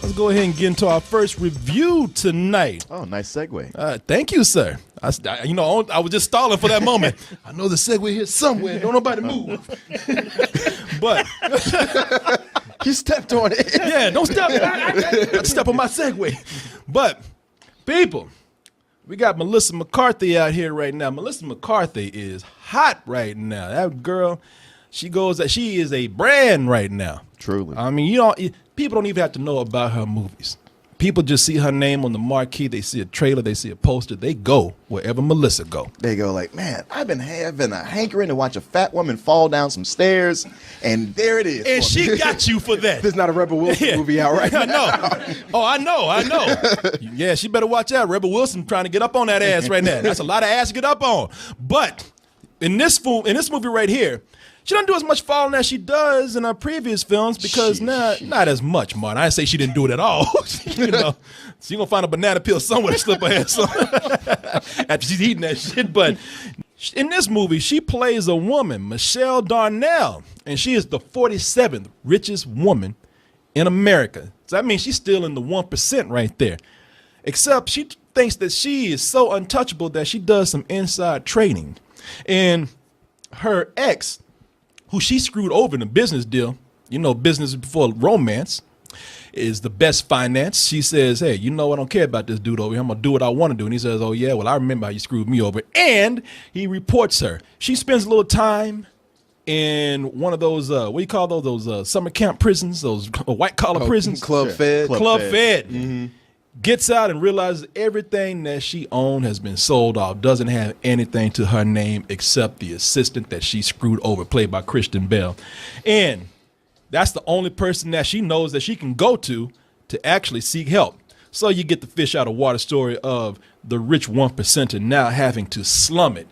let's go ahead and get into our first review tonight. Oh, nice segue. Thank you, sir. I was just stalling for that moment. I know the segue here somewhere. Don't nobody move. But you stepped on it. Yeah, don't step. I step on my segue. But people, we got Melissa McCarthy out here right now. Melissa McCarthy is hot right now. That girl, she is a brand right now. Truly. I mean, people don't even have to know about her movies. People just see her name on the marquee. They see a trailer. They see a poster. They go wherever Melissa go. They go like, man, I've been having a hankering to watch a fat woman fall down some stairs, and there it is. And she got you for that. There's not a Rebel Wilson movie out right now. I know. Yeah, she better watch out. Rebel Wilson trying to get up on that ass right now. That's a lot of ass to get up on. But in this movie right here, she doesn't do as much falling as she does in her previous films because not as much, Martin. I didn't say she didn't do it at all. She's gonna find a banana peel somewhere to slip her ass on after she's eating that shit. But in this movie, she plays a woman, Michelle Darnell, and she is the 47th richest woman in America. So that means she's still in the 1% right there. Except she thinks that she is so untouchable that she does some inside trading. And her ex, who she screwed over in a business deal, business before romance, is the best finance. She says, hey, I don't care about this dude over here. I'm going to do what I want to do. And he says, oh, yeah, well, I remember how you screwed me over. And he reports her. She spends a little time in one of those, what do you call those summer camp prisons, those white-collar prisons? Club Fed. Club Fed. Mm-hmm. Gets out and realizes everything that she owned has been sold off, doesn't have anything to her name except the assistant that she screwed over, played by Kristen Bell. And that's the only person that she knows that she can go to actually seek help. So you get the fish out of water story of the rich 1% now having to slum it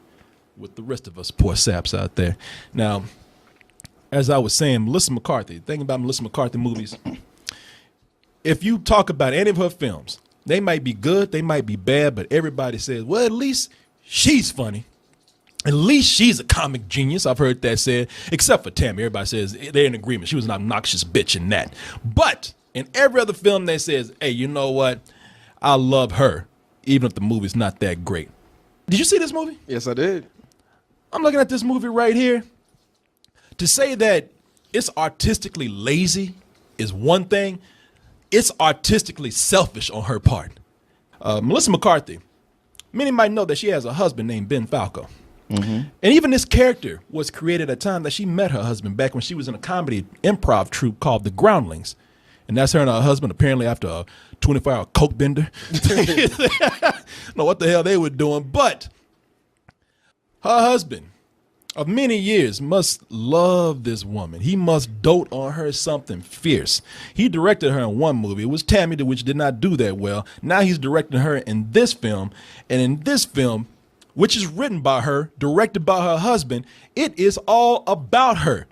with the rest of us poor saps out there. Now, as I was saying, Melissa McCarthy, thinking about Melissa McCarthy movies, if you talk about any of her films, they might be good, they might be bad, but everybody says, well, at least she's funny. At least she's a comic genius. I've heard that said, except for Tammy. Everybody says they're in agreement. She was an obnoxious bitch in that. But in every other film, they says, hey, you know what? I love her, even if the movie's not that great. Did you see this movie? Yes, I did. I'm looking at this movie right here. To say that it's artistically lazy is one thing. It's artistically selfish on her part. Melissa McCarthy, many might know that she has a husband named Ben Falco. Mm-hmm. And even this character was created at a time that she met her husband back when she was in a comedy improv troupe called The Groundlings. And that's her and her husband apparently after a 24-hour coke bender. I don't know what the hell they were doing, but her husband of many years must love this woman. He must dote on her something fierce. He directed her in one movie. It was Tammy, which did not do that well. Now he's directing her in this film. And in this film, which is written by her, directed by her husband, it is all about her.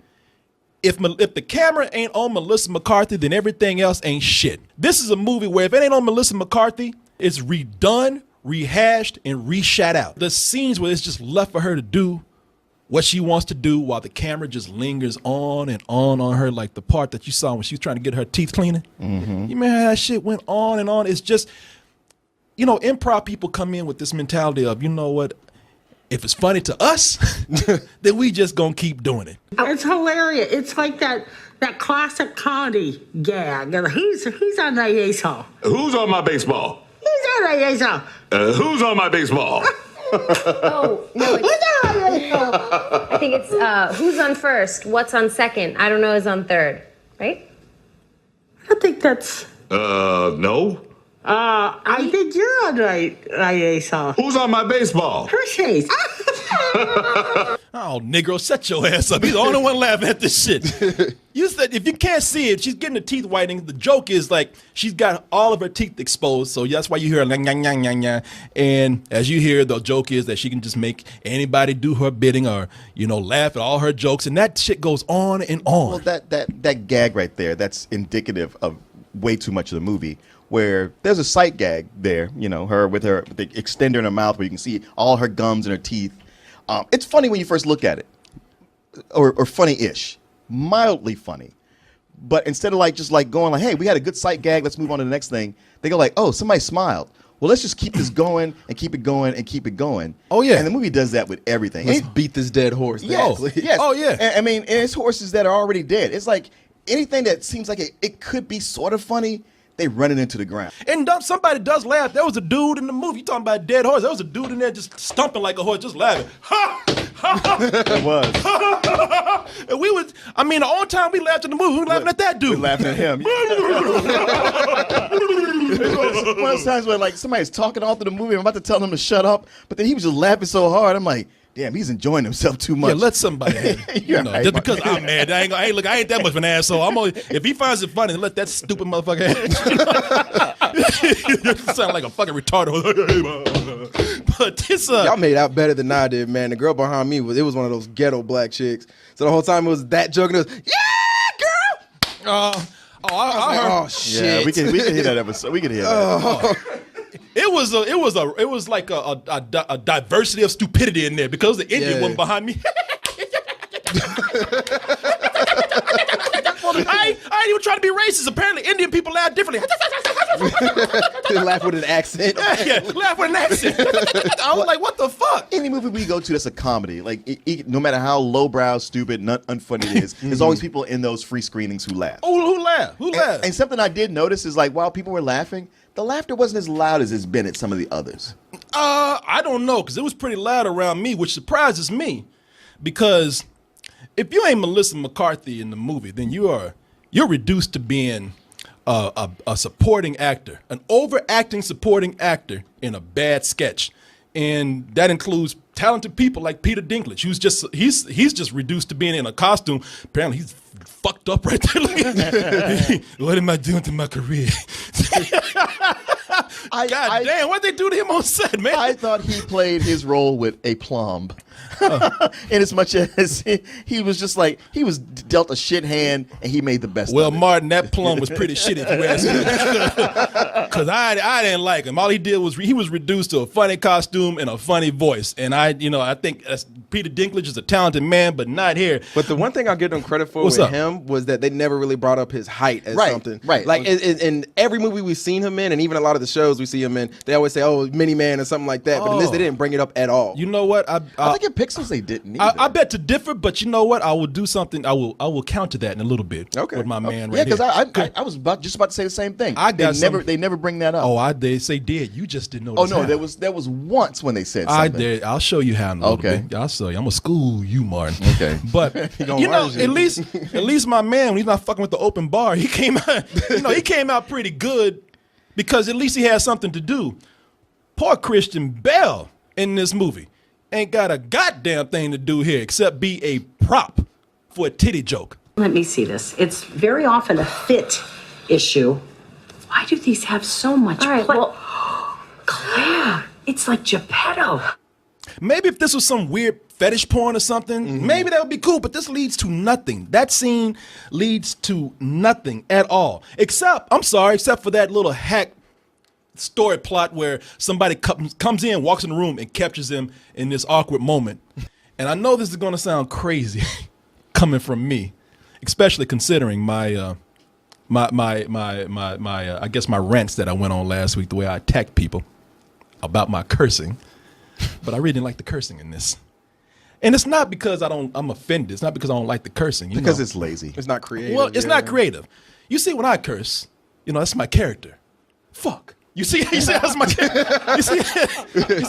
If the camera ain't on Melissa McCarthy, then everything else ain't shit. This is a movie where if it ain't on Melissa McCarthy, it's redone, rehashed, and reshot out. The scenes where it's just left for her to do what she wants to do while the camera just lingers on and on her, like the part that you saw when she was trying to get her teeth cleaning. Mm-hmm. You remember how that shit went on and on? It's just, improv people come in with this mentality of, you know what, if it's funny to us, then we just gonna keep doing it. It's hilarious. It's like that classic comedy gag. Who's on the ace-hole? Who's on my baseball? Who's on the ace-hole? Who's on my baseball? Oh, no, I think it's who's on first, what's on second, I don't know is on third, right? I think that's... No. I think you're on right ace-hole. Who's on my baseball? Hershey's. Oh, Negro, shut your ass up. He's the only one laughing at this shit. You said if you can't see it, she's getting the teeth whitening. The joke is like she's got all of her teeth exposed, so that's why you hear her like, and as you hear, the joke is that she can just make anybody do her bidding or, laugh at all her jokes, and that shit goes on and on. Well, that gag right there, that's indicative of way too much of the movie. Where there's a sight gag there, her with the extender in her mouth where you can see all her gums and her teeth. It's funny when you first look at it, or funny-ish, mildly funny. But instead of like just like going like, hey, we had a good sight gag, let's move on to the next thing. They go like, oh, somebody smiled. Well, let's just keep this going and keep it going and keep it going. Oh, yeah. And the movie does that with everything. Let's beat this dead horse. Yes. Yes. Oh, yeah. And, I mean, and it's horses that are already dead. It's like anything that seems like it could be sort of funny, they run it into the ground. And somebody does laugh. There was a dude in the movie. You talking about a dead horse. There was a dude in there just stomping like a horse, just laughing. Ha! It was. And the only time we laughed in the movie, we were laughing at that dude. We're laughing at him. One of those times where like somebody's talking all through the movie, I'm about to tell him to shut up, but then he was just laughing so hard. I'm like, damn, he's enjoying himself too much. Yeah, let somebody have it. Right, just because I'm mad, I ain't that much of an asshole. If he finds it funny, then let that stupid motherfucker have it. You sound like a fucking retarded. But this Y'all made out better than I did, man. The girl behind me was one of those ghetto black chicks. So the whole time it was that joke and it was, yeah, girl. I heard. Oh shit. Yeah, we can hear that episode. We can hear that. It was like a diversity of stupidity in there because the Indian woman behind me. I ain't even trying to be racist. Apparently, Indian people laugh differently. They laugh with an accent. Yeah, laugh with an accent. I was like, what the fuck? Any movie we go to that's a comedy, like no matter how lowbrow, stupid, unfunny it is, there's always people in those free screenings who laugh. Oh, who laughed? Who laughed? And something I did notice is like while people were laughing, the laughter wasn't as loud as it's been at some of the others. I don't know, because it was pretty loud around me, which surprises me. Because if you ain't Melissa McCarthy in the movie, then you're reduced to being a supporting actor, an overacting supporting actor in a bad sketch. And that includes talented people like Peter Dinklage, who's he's just reduced to being in a costume. Apparently he's fucked up right there. What am I doing to my career? God damn, what'd they do to him on set, man? I thought he played his role with a plumb. In as much as he was just like, he was dealt a shit hand and he made the best of it. Well, Martin, that plum was pretty shitty if you ask me. Because I didn't like him. All he did was he was reduced to a funny costume and a funny voice. And I think Peter Dinklage is a talented man, but not here. But the one thing I'll give them credit for with him was that they never really brought up his height as something. Right. Like in every movie we've seen him in, and even a lot of the shows we see him in, they always say, oh, mini man or something like that. But in this, they didn't bring it up at all. You know what? I think in Pixels they didn't either. I bet to differ, but you know what? I will do something. I will counter that in a little bit. Okay. With my man yeah, right here. because I was just about to say the same thing. They never bring that up. Oh, they say did. You just didn't know. Oh no, there was once when they said something. I did. I'll show you how in a little bit. I'll show you. I'm gonna school you, Martin. Okay. But at least my man, when he's not fucking with the open bar, he came out. He came out pretty good because at least he had something to do. Poor Christian Bale in this movie ain't got a goddamn thing to do here except be a prop for a titty joke. Let me see this. It's very often a fit issue. Why do these have so much Claire, it's like Geppetto. Maybe if this was some weird fetish porn or something, maybe that would be cool, but this leads to nothing. That scene leads to nothing at all. Except for that little hack story plot where somebody comes in, walks in the room, and captures him in this awkward moment. And I know this is going to sound crazy coming from me, especially considering my I guess my rants that I went on last week, the way I attacked people about my cursing. But I really didn't like the cursing in this. And it's not because I'm offended. It's not because I don't like the cursing. Because it's lazy. It's not creative. Well, it's not creative. You see, when I curse, that's my character. Fuck. You see that's my character. You see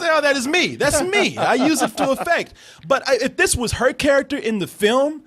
how that is me. That's me. I use it to effect. But if this was her character in the film,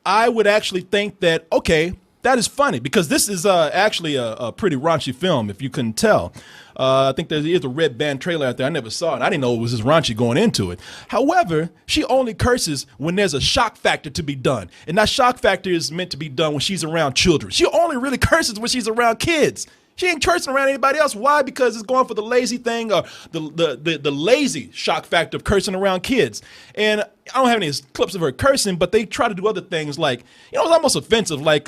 I would actually think that, okay, that is funny, because this is actually a pretty raunchy film, if you couldn't tell. I think there is a red band trailer out there. I never saw it. I didn't know it was this raunchy going into it. However, she only curses when there's a shock factor to be done. And that shock factor is meant to be done when she's around children. She only really curses when she's around kids. She ain't cursing around anybody else. Why? Because it's going for the lazy thing, or the lazy shock factor of cursing around kids. And I don't have any clips of her cursing, but they try to do other things like, it's almost offensive, like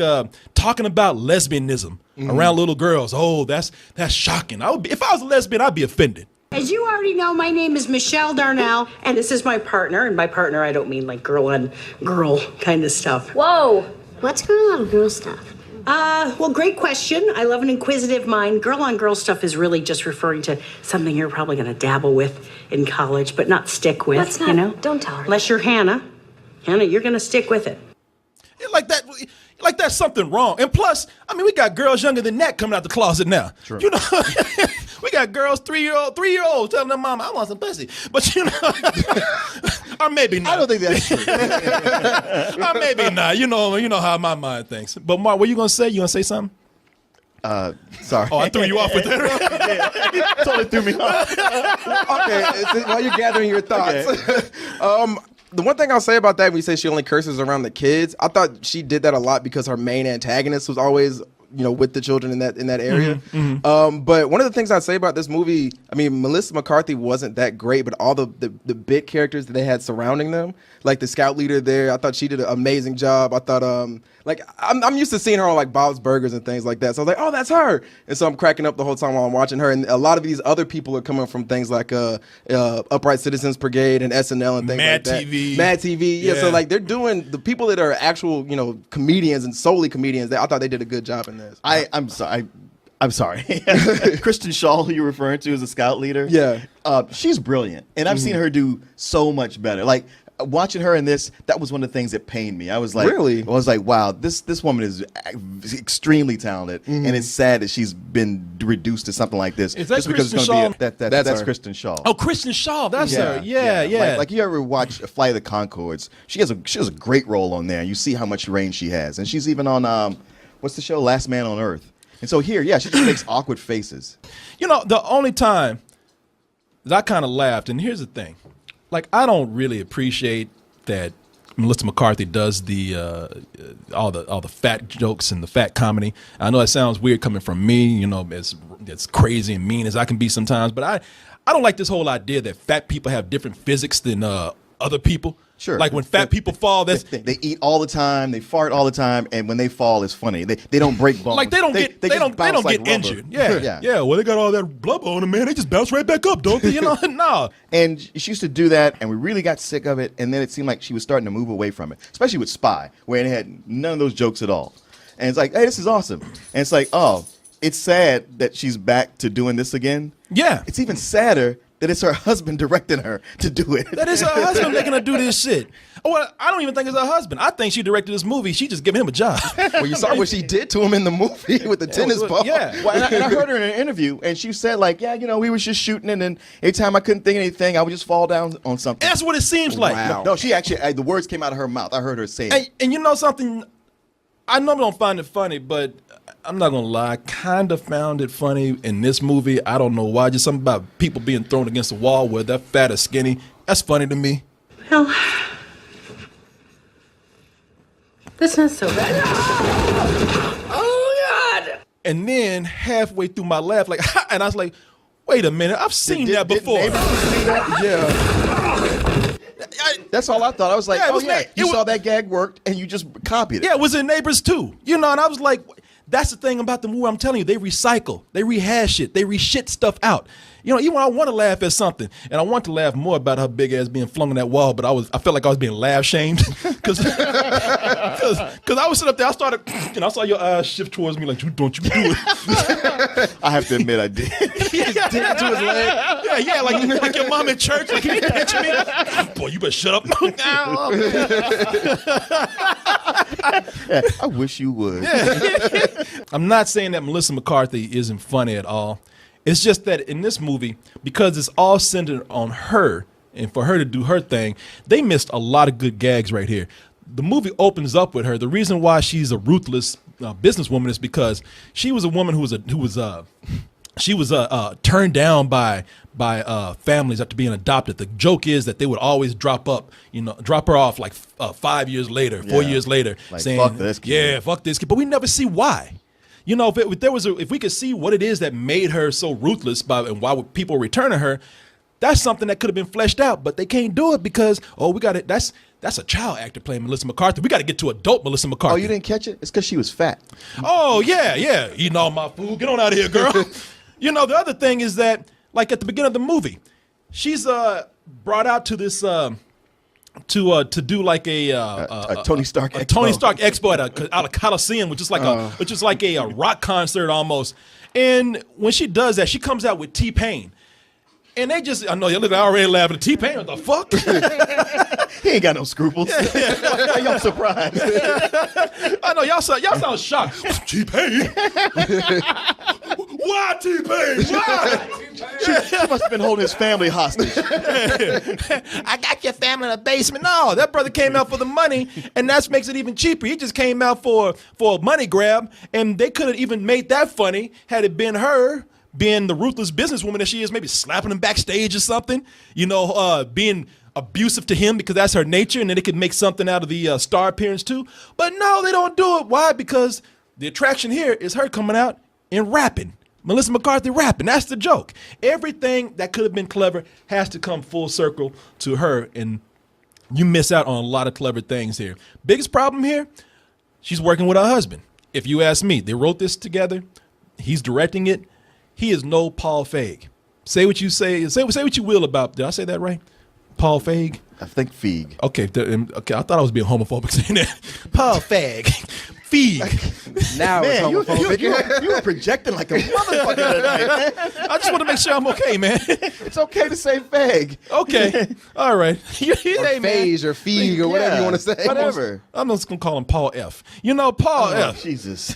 talking about lesbianism around little girls. Oh, that's shocking. If I was a lesbian, I'd be offended. As you already know, my name is Michelle Darnell, and this is my partner. And by partner, I don't mean like girl on girl kind of stuff. Whoa. What's girl on girl stuff? Well, great question. I love an inquisitive mind. Girl on girl stuff is really just referring to something you're probably going to dabble with in college, but not stick with. Let's not, you know? don't tell her. Unless you're Hannah. Hannah, you're going to stick with it. Like that's something wrong. And plus, I mean, we got girls younger than that coming out the closet now. True. You know, we got girls 3-year-olds telling their mama, I want some pussy. But you know, or maybe not. I don't think that's true. Or maybe not. You know how my mind thinks. But Mark, what you gonna say? You gonna say something? Sorry. Oh, I threw you off with that. Totally threw me off. Okay, while you're gathering your thoughts. The one thing I'll say about that, when you say she only curses around the kids, I thought she did that a lot because her main antagonist was always, with the children in that area. But one of the things I'd say about this movie, I mean, Melissa McCarthy wasn't that great, but all the bit characters that they had surrounding them, like the scout leader there, I thought she did an amazing job. I thought, I'm used to seeing her on like Bob's Burgers and things like that. So I was like, oh, that's her. And so I'm cracking up the whole time while I'm watching her. And a lot of these other people are coming from things like Upright Citizens Brigade and SNL and things like that. Mad TV. Yeah. So like they're doing, the people that are actual, comedians and solely comedians, I thought they did a good job in this. I'm sorry. Kristen Shaw, who you're referring to as a scout leader. Yeah. She's brilliant. And I've seen her do so much better. Like, watching her in this, that was one of the things that pained me. I was like, really? I was like, wow, this woman is extremely talented, and it's sad that she's been reduced to something like this. Is that just because Kristen it's going to be That's that's her. Kristen Shaw. Oh, Kristen Shaw, that's her. Yeah. Like you ever watch Flight of the Conchords? She has a great role on there. You see how much range she has, and she's even on what's the show, Last Man on Earth. And so here, she just makes awkward faces. The only time that I kind of laughed, and here's the thing, like I don't really appreciate that Melissa McCarthy does the all the fat jokes and the fat comedy. I know that sounds weird coming from me, as crazy and mean as I can be sometimes, but I don't like this whole idea that fat people have different physics than other people. Sure. Like when fat people fall, that's they eat all the time, they fart all the time, and when they fall, it's funny. They don't break bones. like they don't get like injured. rubber. Yeah. Well, they got all that blubber on them, man. They just bounce right back up, don't they? No. And she used to do that, and we really got sick of it. And then it seemed like she was starting to move away from it, especially with Spy, where it had none of those jokes at all. And it's like, hey, this is awesome. And it's like, oh, it's sad that she's back to doing this again. Yeah. It's even sadder that it's her husband directing her to do it. That is her husband making her do this shit. Oh, well, I don't even think it's her husband. I think she directed this movie. She just giving him a job. Well, you saw what she did to him in the movie with the tennis ball. Yeah. Well, and I heard her in an interview, and she said, like, we were just shooting, and then every time I couldn't think of anything, I would just fall down on something. That's what it seems like. Wow. No, she actually, the words came out of her mouth. I heard her say it. And you know something? I normally don't find it funny, but I'm not going to lie. I kind of found it funny in this movie. I don't know why. Just something about people being thrown against the wall, whether they're fat or skinny. That's funny to me. Well, that's not so bad. Oh, God. And then halfway through my laugh, and I was like, wait a minute. I've seen that before. That's all I thought. I was like, Yeah, you saw that gag worked, and you just copied it. Yeah, it was in Neighbors too. And I was like, that's the thing about the movie. I'm telling you, they recycle, they rehash it, they reshit stuff out. Even when I want to laugh at something, and I want to laugh more about her big ass being flung in that wall, but I felt like I was being laugh shamed because I was sitting up there. I started, I saw your eyes shift towards me like, don't you do it? I have to admit, I did. He just did it to his leg. Yeah, like your mom in church. Like, can you pinch me? Boy, you better shut up. I wish you would. I'm not saying that Melissa McCarthy isn't funny at all. It's just that in this movie, because it's all centered on her and for her to do her thing, they missed a lot of good gags right here. The movie opens up with her. The reason why she's a ruthless businesswoman is because she was a woman who was turned down by families after being adopted. The joke is that they would always drop her off like 5 years later, 4 years later, like, saying, fuck this kid. Yeah, fuck this kid. But we never see why. If we could see what it is that made her so ruthless and why would people return her, that's something that could have been fleshed out. But they can't do it because we got it. That's a child actor playing Melissa McCarthy. We got to get to adult Melissa McCarthy. Oh, you didn't catch it? It's because she was fat. Oh yeah, eating all my food. Get on out of here, girl. The other thing is that, like at the beginning of the movie, she's brought out to this to do like a Tony Stark a Expo. Tony Stark Expo out of Coliseum, which is like a rock concert almost. And when she does that, she comes out with T-Pain. And they just, I know you look, I already laughing at T-Pain. What the fuck? He ain't got no scruples. Why y'all surprised? I know y'all sound shocked. T-Pain. Why T-Pain? Why? She must have been holding his family hostage. I got your family in the basement. No, that brother came out for the money, and that makes it even cheaper. He just came out for a money grab, and they could have even made that funny had it been her being the ruthless businesswoman that she is, maybe slapping him backstage or something, being abusive to him because that's her nature, and then it could make something out of the star appearance too. But no, they don't do it. Why? Because the attraction here is her coming out and rapping. Melissa McCarthy rapping. That's the joke. Everything that could have been clever has to come full circle to her, and you miss out on a lot of clever things here. Biggest problem here, she's working with her husband. If you ask me, they wrote this together. He's directing it. He is no Paul Feig. Say what you say what you will about, did I say that right? Paul Feig? I think Feig. Okay, I thought I was being homophobic saying that. Paul Feig. Feig. Now it's Man, homophobic. you were projecting like a motherfucker tonight. I just want to make sure I'm okay, man. It's okay to say fag. Okay. All right. Or phage or feig or whatever you want to say. Whatever. I'm just going to call him Paul F. Paul Oh, F. Jesus.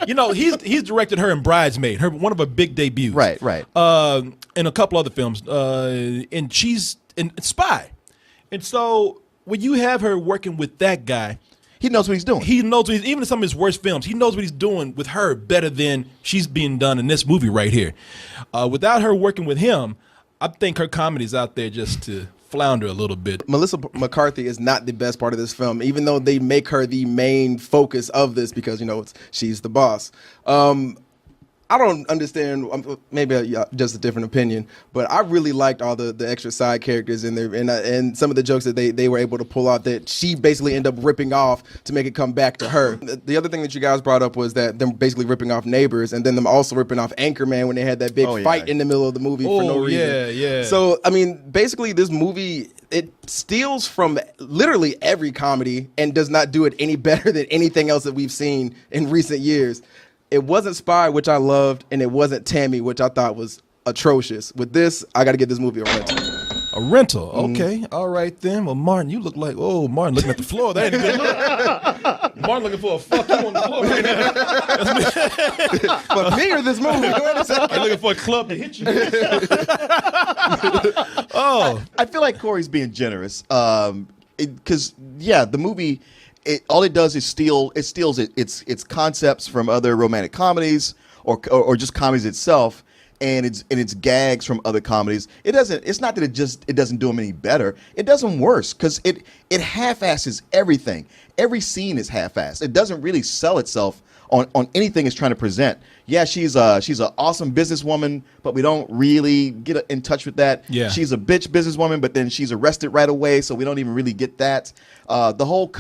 He's directed her in Bridesmaid, one of her big debuts. Right. And a couple other films. And she's in Spy. And so when you have her working with that guy, He knows what he's doing. he knows even in some of his worst films, he knows what he's doing with her better than she's being done in this movie right here. Without her working with him, I think her comedy's out there just to flounder a little bit. Melissa McCarthy is not the best part of this film, even though they make her the main focus of this because, she's the boss. I don't understand, maybe just a different opinion, but I really liked all the extra side characters in there and some of the jokes that they were able to pull out that she basically ended up ripping off to make it come back to her. The other thing that you guys brought up was that them basically ripping off Neighbors and then them also ripping off Anchorman when they had that big fight in the middle of the movie for no reason. Yeah. So, basically this movie, it steals from literally every comedy and does not do it any better than anything else that we've seen in recent years. It wasn't Spy, which I loved, and it wasn't Tammy, which I thought was atrocious. With this, I got to give this movie a rental. A rental, okay. All right then. Well, Martin, you look like, Martin looking at the floor. That ain't a good look. Martin looking for a fuck you on the floor right now. But me or this movie? I'm looking for a club to hit you. I feel like Corey's being generous. Because, the movie, all it does is steals its concepts from other romantic comedies or just comedies itself. And it's gags from other comedies. It's not that it doesn't do them any better. It does them worse because it half-asses everything. Every scene is half-assed. It doesn't really sell itself on anything it's trying to present. Yeah, she's an awesome businesswoman, but we don't really get in touch with that. Yeah. She's a bitch businesswoman, but then she's arrested right away, so we don't even really get that. The whole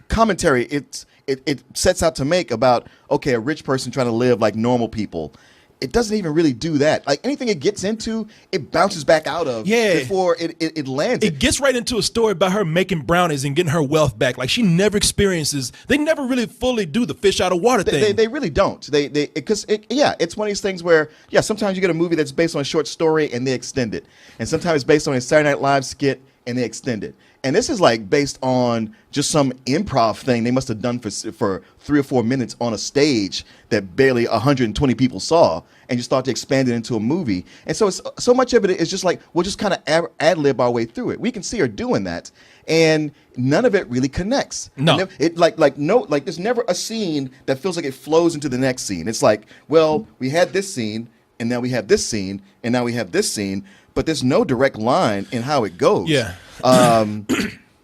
commentary it sets out to make about, okay, a rich person trying to live like normal people. It doesn't even really do that. Like anything it gets into, it bounces back out of before it lands. It gets right into a story about her making brownies and getting her wealth back. Like she never experiences. They never really fully do the fish out of water thing. They really don't. It's one of these things where sometimes you get a movie that's based on a short story and they extend it, and sometimes it's based on a Saturday Night Live skit and they extend it. And this is like based on just some improv thing they must have done for 3 or 4 minutes on a stage that barely 120 people saw, and just start to expand it into a movie. And so so much of it is just like we'll just kind of ad-lib our way through it. We can see her doing that, and none of it really connects. No, there's never a scene that feels like it flows into the next scene. It's like, well, we had this scene, and now we have this scene, and now we have this scene, but there's no direct line in how it goes. Yeah.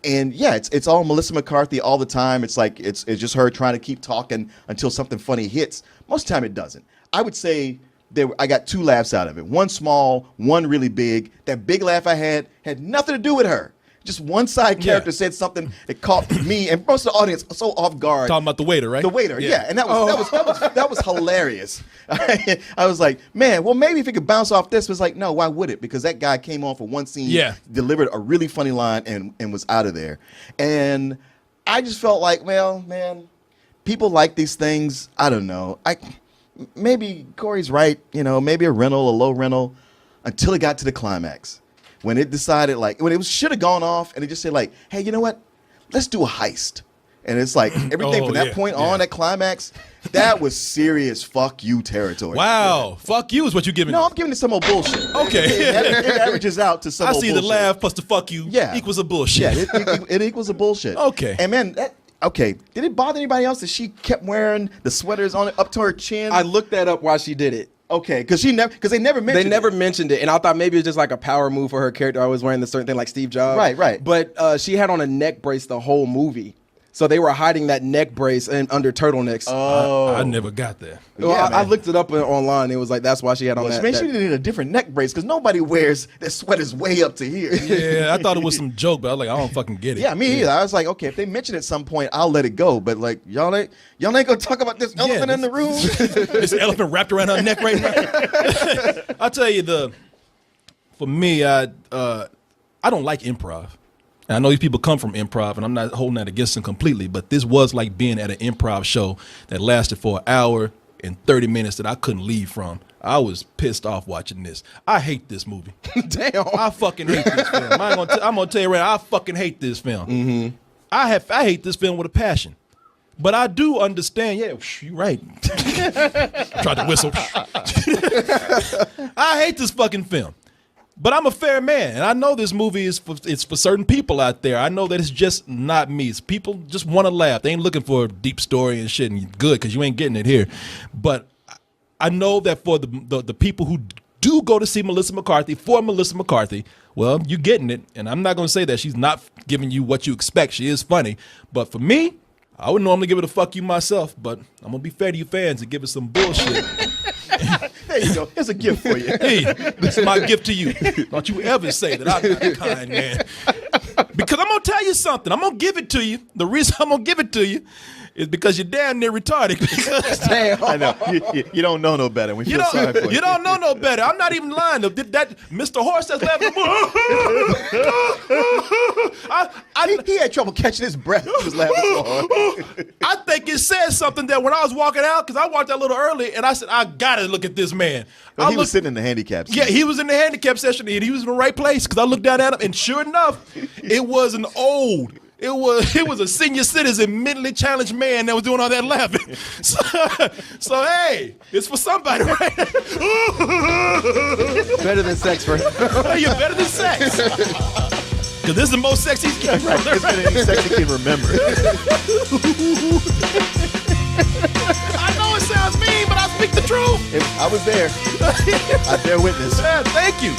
And it's all Melissa McCarthy all the time. It's like it's just her trying to keep talking until something funny hits. Most of the time it doesn't. I would say I got 2 laughs out of it. One small, one really big. That big laugh I had nothing to do with her. just one side character said something that caught me and most of the audience so off guard. Talking about the waiter, right? The waiter, yeah. And that was hilarious. I was like, man, well, maybe if it could bounce off this, was like, no, why would it? Because that guy came on for one scene, delivered a really funny line, and was out of there. And I just felt like, well, man, people like these things. I don't know. Maybe Corey's right. You know, maybe a low rental, until it got to the climax, when it decided, like, when it should have gone off, and it just said, like, hey, you know what? Let's do a heist. And it's like everything from that point on, that climax, that was serious fuck you territory. Wow. Fuck you is what you're giving. No, I'm giving it some old bullshit. Okay. It averages out to some old bullshit. I see the laugh plus the fuck you equals a bullshit. Yeah, it equals a bullshit. Okay. And man, did it bother anybody else that she kept wearing the sweaters on up to her chin? I looked that up while she did it. Okay, because they never mentioned it. They never mentioned it, and I thought maybe it was just like a power move for her character. I was wearing the certain thing like Steve Jobs. Right. But she had on a neck brace the whole movie. So they were hiding that neck brace under turtlenecks. Oh, I never got that. Well, I looked it up online. It was like that's why she had on that. Maybe she needed a different neck brace because nobody wears their sweaters way up to here. Yeah, I thought it was some joke, but I was like, I don't fucking get it. Yeah, me either. I was like, okay, if they mention it at some point, I'll let it go. But like, y'all ain't gonna talk about this elephant in the room. This elephant wrapped around her neck right now. I'll tell you, for me, I don't like improv. And I know these people come from improv, and I'm not holding that against them completely, but this was like being at an improv show that lasted for an hour and 30 minutes that I couldn't leave from. I was pissed off watching this. I hate this movie. Damn. I fucking hate this film. I'm gonna tell you right now, I fucking hate this film. Mm-hmm. I hate this film with a passion. But I do understand, you're right. Tried to whistle. I hate this fucking film. But I'm a fair man, and I know this movie is for certain people out there. I know that it's just not me. It's people just want to laugh. They ain't looking for a deep story and shit, and good, because you ain't getting it here. But I know that for the people who do go to see Melissa McCarthy, for Melissa McCarthy, well, you're getting it. And I'm not going to say that she's not giving you what you expect. She is funny. But for me, I would normally give it a fuck you myself, but I'm going to be fair to you fans and give it some bullshit. There you go. Here's a gift for you. Hey, this is my gift to you. Don't you ever say that I'm not kind, man. Because I'm going to tell you something. I'm going to give it to you. The reason I'm going to give it to you is because you're damn near retarded. Damn. I know. You don't know no better. We feel sorry for you. You don't know no better. I'm not even lying. That Mr. Horse that's laughing. He had trouble catching his breath. He was laughing so hard. I think it says something that when I was walking out, because I walked out a little early, and I said, I got to look at this man. He was sitting in the handicap section. Yeah, he was in the handicap section, and he was in the right place, because I looked down at him, and sure enough, it was a senior citizen, mentally challenged man that was doing all that laughing. So hey, it's for somebody, right? Better than sex for him. You're better than sex. Because this is the most sex he's getting. Right, it's better than any sex he can remember. I know it sounds mean, but I speak the truth. I was there. I bear witness. Yeah, thank you.